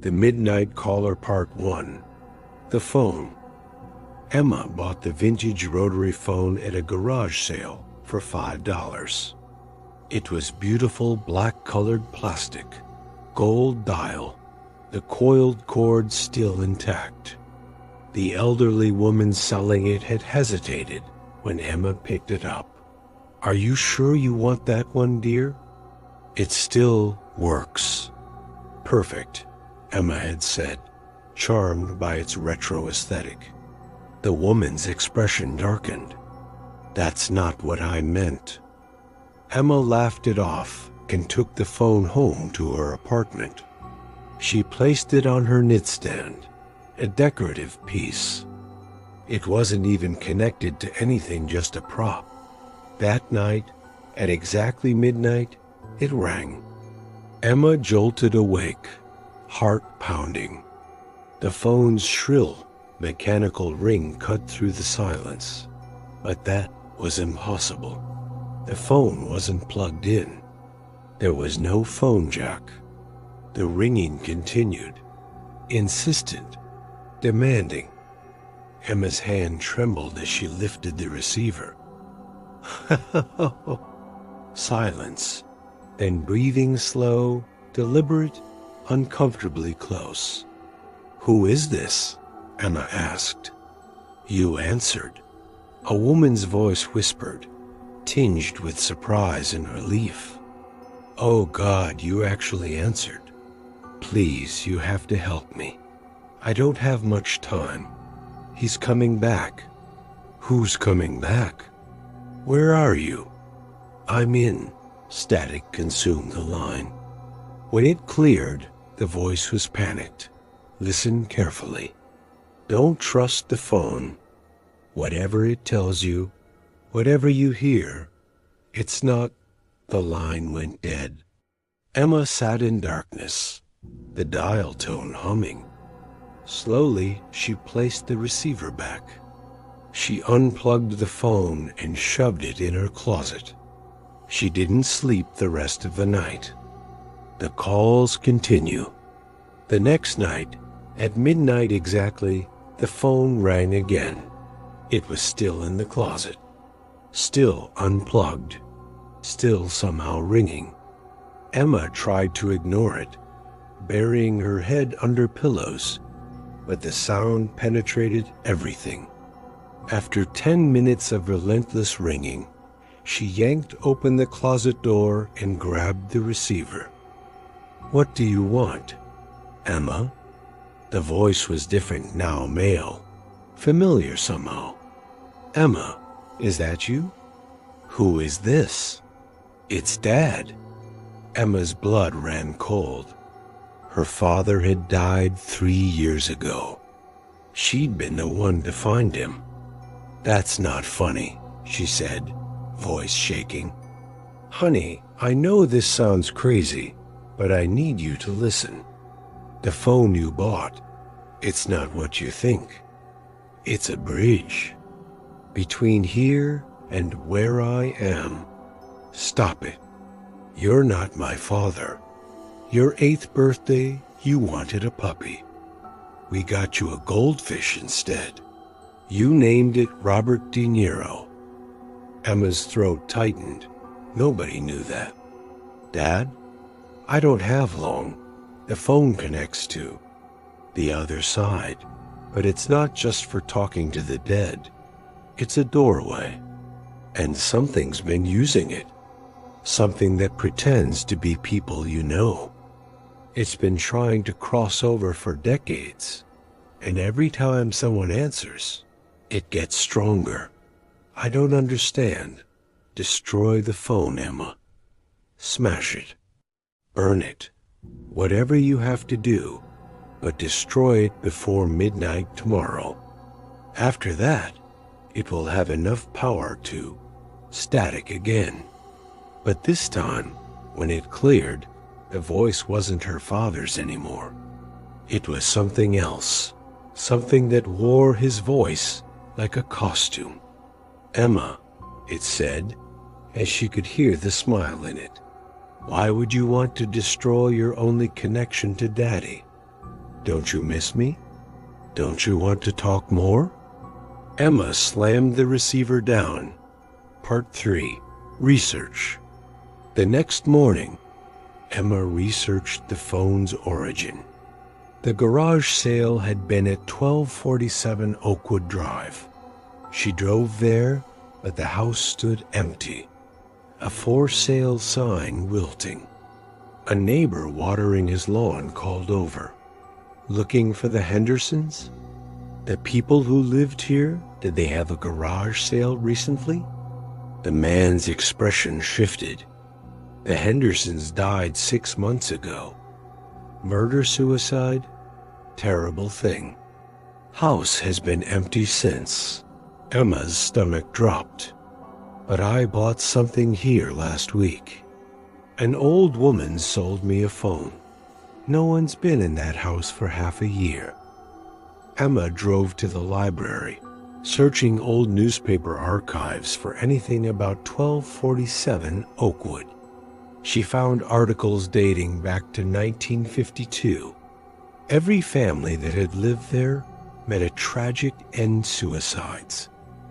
The Midnight Caller Part 1. The Phone. Emma bought the vintage rotary phone at a garage sale for $5. It was beautiful black-colored plastic, gold dial, the coiled cord still intact. The elderly woman selling it had hesitated when Emma picked it up. "Are you sure you want that one, dear?" "It still works." "Perfect," Emma had said, charmed by its retro aesthetic. The woman's expression darkened. "That's not what I meant." Emma laughed it off and took the phone home to her apartment. She placed it on her nightstand, a decorative piece. It wasn't even connected to anything, just a prop. That night, at exactly midnight, it rang. Emma jolted awake, heart pounding. The phone's shrill, mechanical ring cut through the silence. But that was impossible. The phone wasn't plugged in. There was no phone jack. The ringing continued, insistent, demanding. Emma's hand trembled as she lifted the receiver. Silence, then breathing slow, deliberate, uncomfortably close. "Who is this?" Emma asked. "You answered." A woman's voice whispered, tinged with surprise and relief. "Oh God, you actually answered. Please, you have to help me. I don't have much time. He's coming back." "Who's coming back?" "Where are you?" "I'm in." Static consumed the line. When it cleared, the voice was panicked. "Listen carefully. Don't trust the phone. Whatever it tells you, whatever you hear, it's not—" The line went dead. Emma sat in darkness, the dial tone humming. Slowly, she placed the receiver back. She unplugged the phone and shoved it in her closet. She didn't sleep the rest of the night. The calls continue. The next night, at midnight exactly, the phone rang again. It was still in the closet, still unplugged, still somehow ringing. Emma tried to ignore it, burying her head under pillows, but the sound penetrated everything. After 10 minutes of relentless ringing, she yanked open the closet door and grabbed the receiver. "What do you want?" "Emma?" The voice was different now, male, familiar somehow. "Emma, is that you?" "Who is this?" "It's Dad." Emma's blood ran cold. Her father had died 3 years ago. She'd been the one to find him. "That's not funny," she said, voice shaking. "Honey, I know this sounds crazy, but I need you to listen. The phone you bought, it's not what you think. It's a bridge. Between here and where I am. Stop it. You're not my father. Your 8th birthday, you wanted a puppy. We got you a goldfish instead. You named it Robert De Niro." Emma's throat tightened. Nobody knew that. "Dad, I don't have long. The phone connects to the other side, but it's not just for talking to the dead. It's a doorway, and something's been using it. Something that pretends to be people you know. It's been trying to cross over for decades, and every time someone answers, it gets stronger. I don't understand. Destroy the phone, Emma. Smash it. Burn it. Whatever you have to do, but destroy it before midnight tomorrow. After that, it will have enough power to static again." But this time, when it cleared, the voice wasn't her father's anymore. It was something else, something that wore his voice like a costume. "Emma," it said, as she could hear the smile in it. "Why would you want to destroy your only connection to Daddy? Don't you miss me? Don't you want to talk more? Emma slammed the receiver down. Part 3. Research. The next morning, Emma researched the phone's origin. The garage sale had been at 1247 Oakwood Drive. She drove there, but the house stood empty. A for sale sign wilting. A neighbor watering his lawn called over. Looking for the Hendersons? The people who lived here, did they have a garage sale recently? The man's expression shifted. The Hendersons died 6 months ago. Murder-suicide? Terrible thing. House has been empty since. Emma's stomach dropped. But I bought something here last week. An old woman sold me a phone. No one's been in that house for half a year. Emma drove to the library, searching old newspaper archives for anything about 1247 Oakwood. She found articles dating back to 1952. Every family that had lived there met a tragic end: suicides,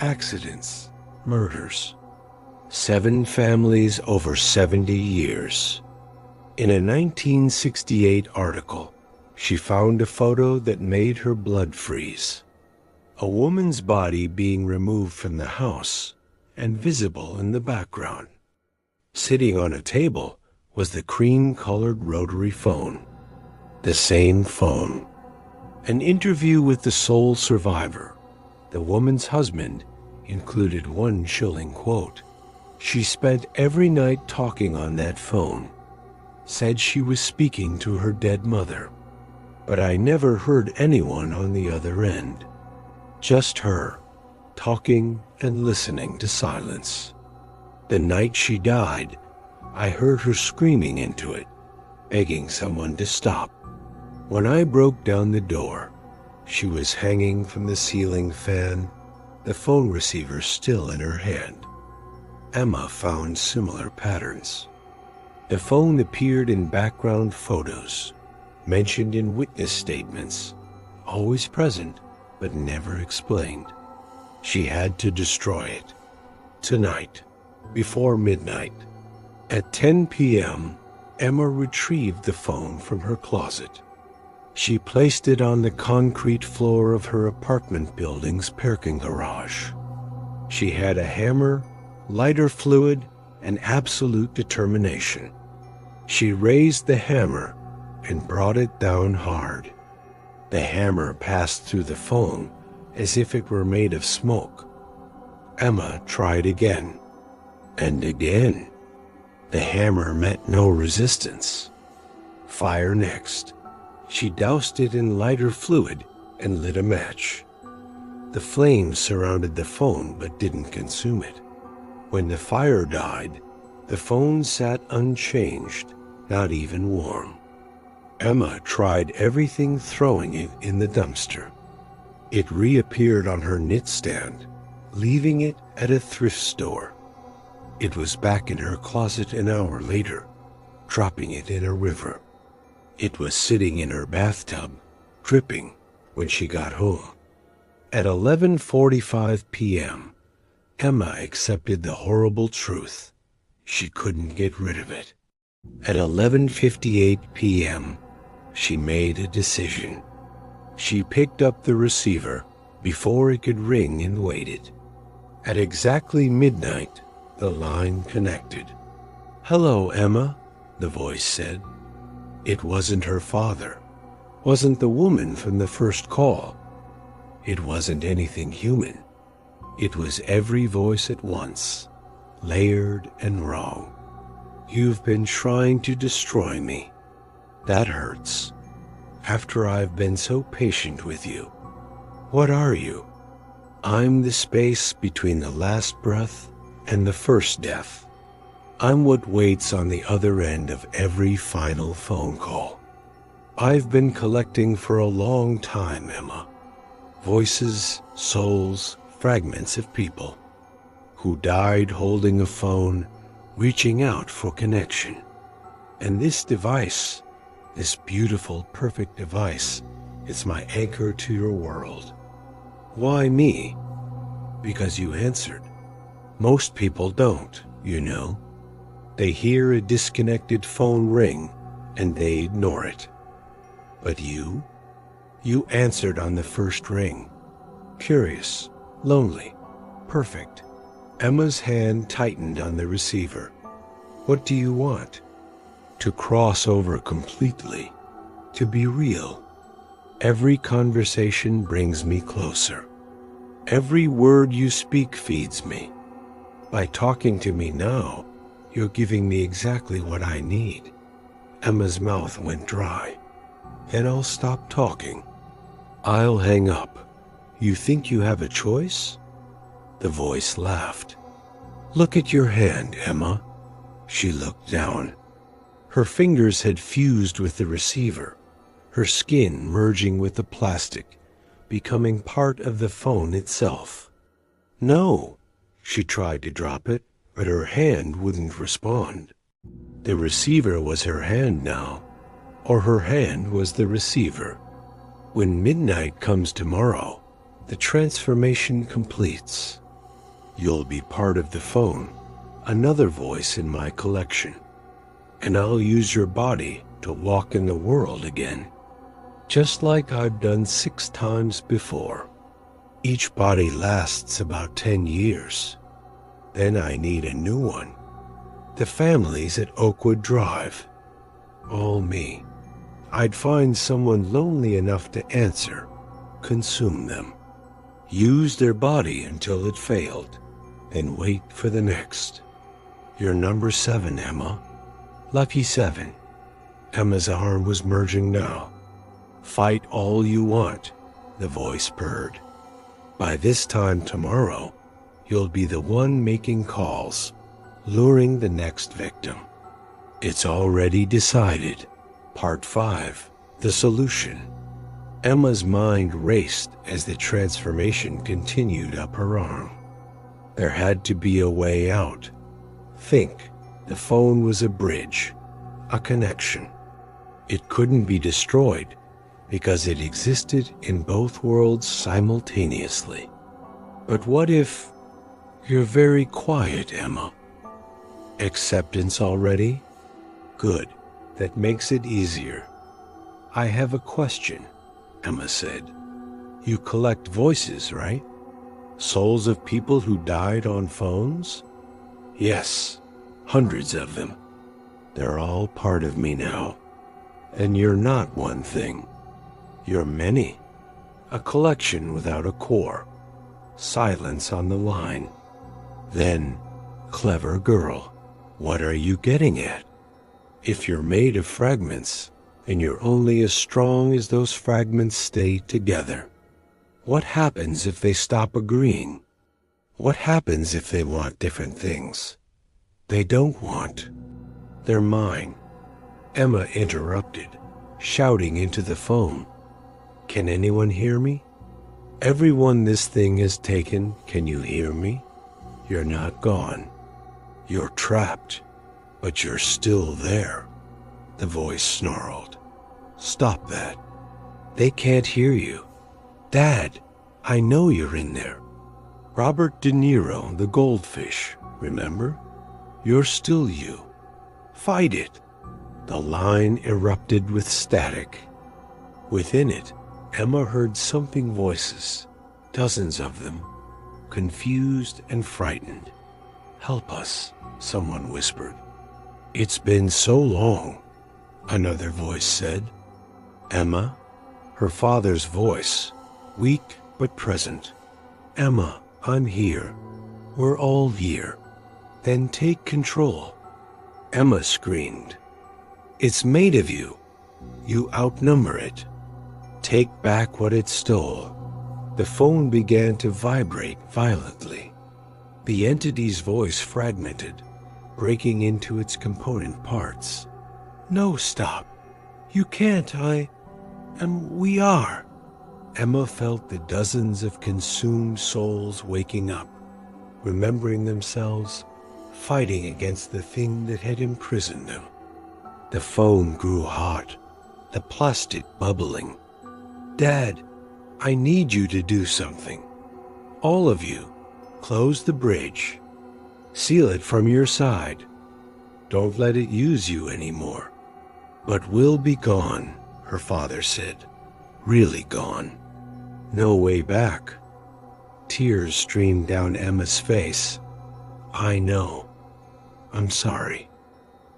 accidents, murders. 7 families over 70 years. In a 1968 article, she found a photo that made her blood freeze. A woman's body being removed from the house and visible in the background. Sitting on a table was the cream-colored rotary phone. The same phone. An interview with the sole survivor, the woman's husband, included one chilling quote. She spent every night talking on that phone. Said she was speaking to her dead mother. But I never heard anyone on the other end. Just her, talking and listening to silence. The night she died, I heard her screaming into it, begging someone to stop. When I broke down the door, she was hanging from the ceiling fan, the phone receiver still in her hand. Emma found similar patterns. The phone appeared in background photos, mentioned in witness statements, always present but never explained. She had to destroy it. Tonight, before midnight, at 10 p.m., Emma retrieved the phone from her closet. She placed it on the concrete floor of her apartment building's parking garage. She had a hammer, lighter fluid, and absolute determination. She raised the hammer and brought it down hard. The hammer passed through the phone as if it were made of smoke. Emma tried again, and again. The hammer met no resistance. Fire next. She doused it in lighter fluid and lit a match. The flames surrounded the phone but didn't consume it. When the fire died, the phone sat unchanged, not even warm. Emma tried everything, throwing it in the dumpster. It reappeared on her knitstand, leaving it at a thrift store. It was back in her closet an hour later, dropping it in a river. It was sitting in her bathtub, dripping, when she got home. At 11:45 p.m., Emma accepted the horrible truth. She couldn't get rid of it. At 11:58 p.m., she made a decision. She picked up the receiver before it could ring and waited. At exactly midnight, the line connected. "Hello, Emma," the voice said. It wasn't her father, wasn't the woman from the first call. It wasn't anything human. It was every voice at once, layered and wrong. "You've been trying to destroy me. That hurts. After I've been so patient with you. What are you? I'm the space between the last breath and the first death. I'm what waits on the other end of every final phone call. I've been collecting for a long time, Emma. Voices, souls, fragments of people who died holding a phone, reaching out for connection. And this device, this beautiful, perfect device, It's my anchor to your world. Why me? Because you answered. Most people don't, you know. They hear a disconnected phone ring and they ignore it. But you answered on the first ring. Curious, lonely, perfect. Emma's hand tightened on the receiver. What do you want? To cross over completely, to be real. Every conversation brings me closer. Every word you speak feeds me. By talking to me now, you're giving me exactly what I need. Emma's mouth went dry. Then I'll stop talking. I'll hang up. You think you have a choice? The voice laughed. Look at your hand, Emma. She looked down. Her fingers had fused with the receiver, her skin merging with the plastic, becoming part of the phone itself. No, she tried to drop it, but her hand wouldn't respond. The receiver was her hand now, or her hand was the receiver. When midnight comes tomorrow, the transformation completes. You'll be part of the phone, another voice in my collection, and I'll use your body to walk in the world again, just like I've done 6 times before. Each body lasts about 10 years. Then I need a new one. The family's at Oakwood Drive. All me. I'd find someone lonely enough to answer, consume them, use their body until it failed, and wait for the next. You're number 7, Emma. Lucky 7. Emma's arm was merging now. Fight all you want, the voice purred. By this time tomorrow, you'll be the one making calls, luring the next victim. It's already decided. Part 5. The solution. Emma's mind raced as the transformation continued up her arm. There had to be a way out. Think, the phone was a bridge, a connection. It couldn't be destroyed because it existed in both worlds simultaneously. But what if you're very quiet, Emma? Acceptance already? Good. That makes it easier. I have a question, Emma said. You collect voices, right? Souls of people who died on phones? Yes, hundreds of them. They're all part of me now. And you're not one thing. You're many. A collection without a core. Silence on the line. Then, clever girl, what are you getting at? If you're made of fragments, and you're only as strong as those fragments stay together, what happens if they stop agreeing? What happens if they want different things? They don't want. They're mine. Emma interrupted, shouting into the phone. Can anyone hear me? Everyone this thing has taken, can you hear me? You're not gone. You're trapped, but you're still there. The voice snarled. Stop that. They can't hear you. Dad, I know you're in there. Robert De Niro, the goldfish, remember? You're still you. Fight it. The line erupted with static. Within it, Emma heard something voices, dozens of them, confused and frightened. Help us, someone whispered. It's been so long, another voice said. Emma, her father's voice, weak but present. Emma, I'm here. We're all here. Then take control. Emma screamed. It's made of you. You outnumber it. Take back what it stole. The phone began to vibrate violently. The entity's voice fragmented, breaking into its component parts. No, stop. You can't. We are. Emma felt the dozens of consumed souls waking up, remembering themselves, fighting against the thing that had imprisoned them. The phone grew hot, the plastic bubbling. Dad, I need you to do something. All of you, close the bridge. Seal it from your side. Don't let it use you anymore. But we'll be gone, her father said. Really gone. No way back. Tears streamed down Emma's face. I know. I'm sorry.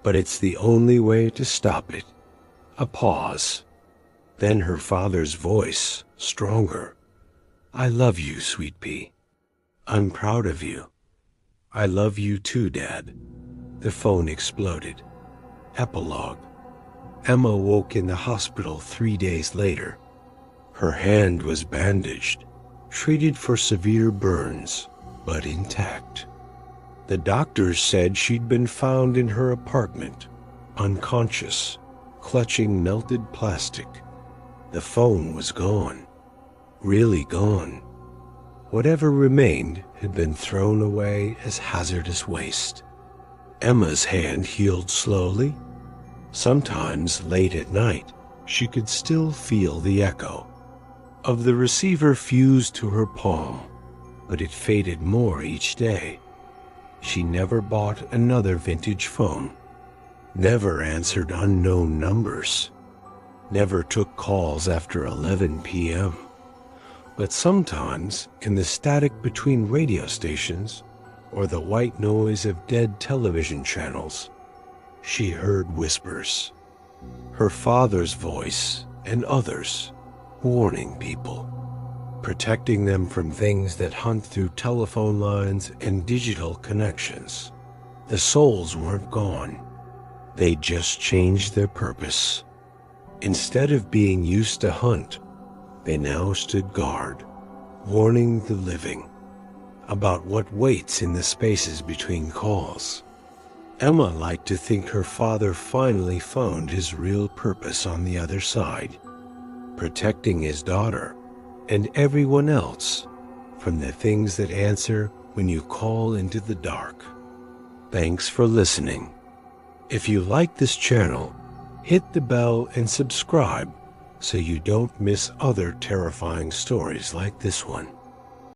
But it's the only way to stop it. A pause. Then her father's voice, stronger. I love you, Sweet Pea. I'm proud of you. I love you too, Dad. The phone exploded. Epilogue. Emma woke in the hospital 3 days later. Her hand was bandaged, treated for severe burns, but intact. The doctors said she'd been found in her apartment, unconscious, clutching melted plastic. The phone was gone. Really gone. Whatever remained had been thrown away as hazardous waste. Emma's hand healed slowly. Sometimes, late at night, she could still feel the echo of the receiver fused to her palm, but it faded more each day. She never bought another vintage phone, never answered unknown numbers, never took calls after 11 p.m. But sometimes, in the static between radio stations or the white noise of dead television channels, she heard whispers. Her father's voice and others, warning people, protecting them from things that hunt through telephone lines and digital connections. The souls weren't gone. They just changed their purpose. Instead of being used to hunt, they now stood guard, warning the living about what waits in the spaces between calls. Emma liked to think her father finally found his real purpose on the other side, protecting his daughter and everyone else from the things that answer when you call into the dark. Thanks for listening. If you like this channel, hit the bell and subscribe so you don't miss other terrifying stories like this one.